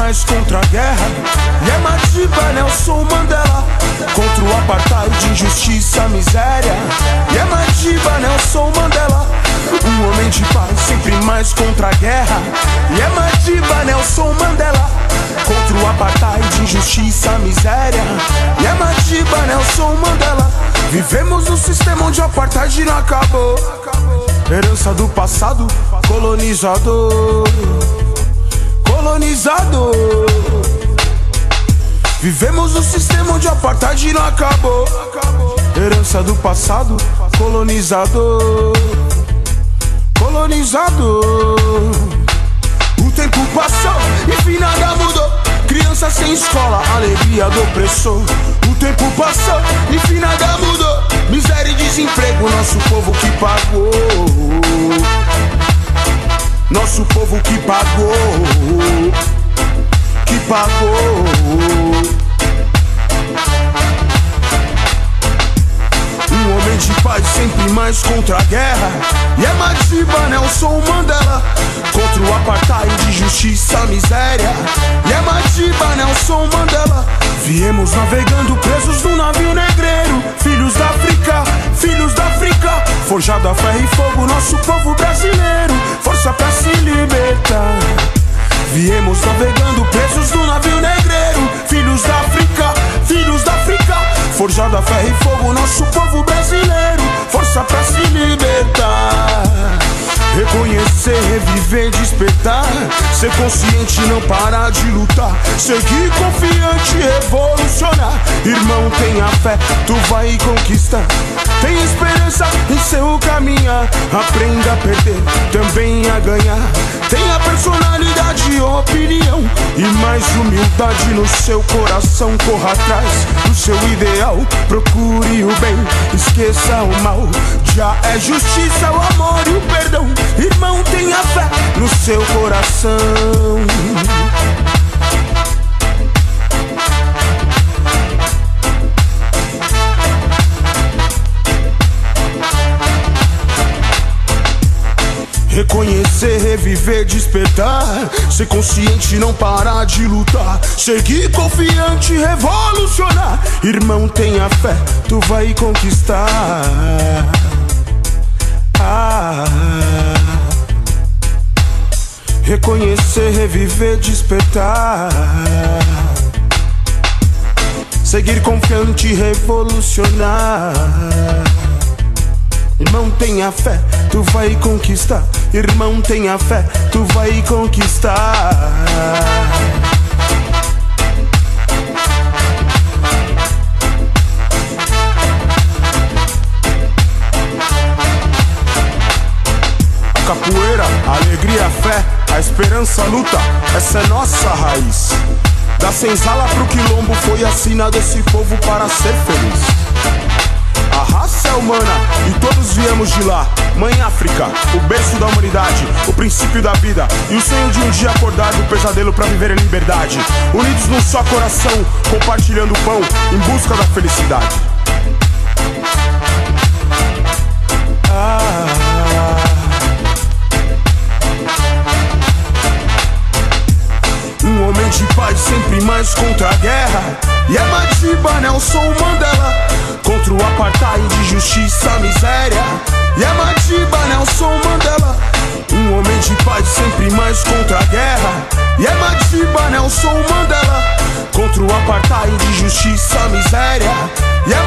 mais contra a guerra. E é Madiba, Nelson Mandela, contra o apartheid, injustiça, miséria. E é Madiba, Nelson Mandela, um homem de paz, sempre mais contra a guerra. E é Madiba, Nelson Mandela, contra o apartheid, injustiça, miséria. E é Madiba, Nelson Mandela. Vivemos um sistema onde o apartheid não acabou, herança do passado, colonizador. Colonizador. Vivemos um sistema onde o apartheid não acabou, herança do passado, colonizador. Colonizador. O tempo passou, enfim nada mudou. Criança sem escola, alegria do opressor. O tempo passou, enfim nada mudou. Miséria e desemprego, nosso povo que pagou. Nosso povo que pagou. Que pagou. Um homem de paz, sempre mais contra a guerra. E é Madiba, Nelson Mandela, contra o apartheid, justiça, miséria. E é Madiba, Nelson Mandela. Viemos navegando presos num navio negreiro. Filhos da África, filhos da África, forjado a ferro e fogo, nosso povo brasileiro, força pra se libertar. Viemos navegando presos num navio negreiro. Filhos da África, filhos da África, forjado a ferro e fogo, nosso povo brasileiro, força pra se libertar. Reconhecer, reviver, despertar, ser consciente, não parar de lutar, seguir confiante, revolucionar. Irmão, tenha fé, tu vai conquistar. Tem esperança em seu caminhar. Aprenda a perder, também a ganhar. Tenha personalidade, opinião e mais humildade no seu coração. Corra atrás do seu ideal, procure o bem, esqueça o mal. Já é justiça, o amor e o perdão. Irmão, tenha fé no seu coração. Reconhecer, reviver, despertar, ser consciente, não parar de lutar, seguir confiante, revolucionar. Irmão, tenha fé, tu vai conquistar. Reconhecer, reviver, despertar, seguir confiante, revolucionar. Irmão, tenha fé, tu vai conquistar. Irmão, tenha fé, tu vai conquistar. A capoeira, a alegria, a fé, a esperança, a luta, essa é nossa raiz. Da senzala pro quilombo foi a sina desse povo para ser feliz. A raça é humana e todos viemos de lá. Mãe África, o berço da humanidade, o princípio da vida e o sonho de um dia acordar do pesadelo pra viver em liberdade. Unidos num só coração, compartilhando o pão em busca da felicidade. Um homem de paz, sempre mais contra a guerra. E é Madiba, Nelson Mandela, contra o apartheid, justiça, miséria. E é Madiba, Nelson Mandela, um homem de paz, sempre mais contra a guerra. E é Madiba, Nelson Mandela, contra o apartheid, justiça, miséria. E é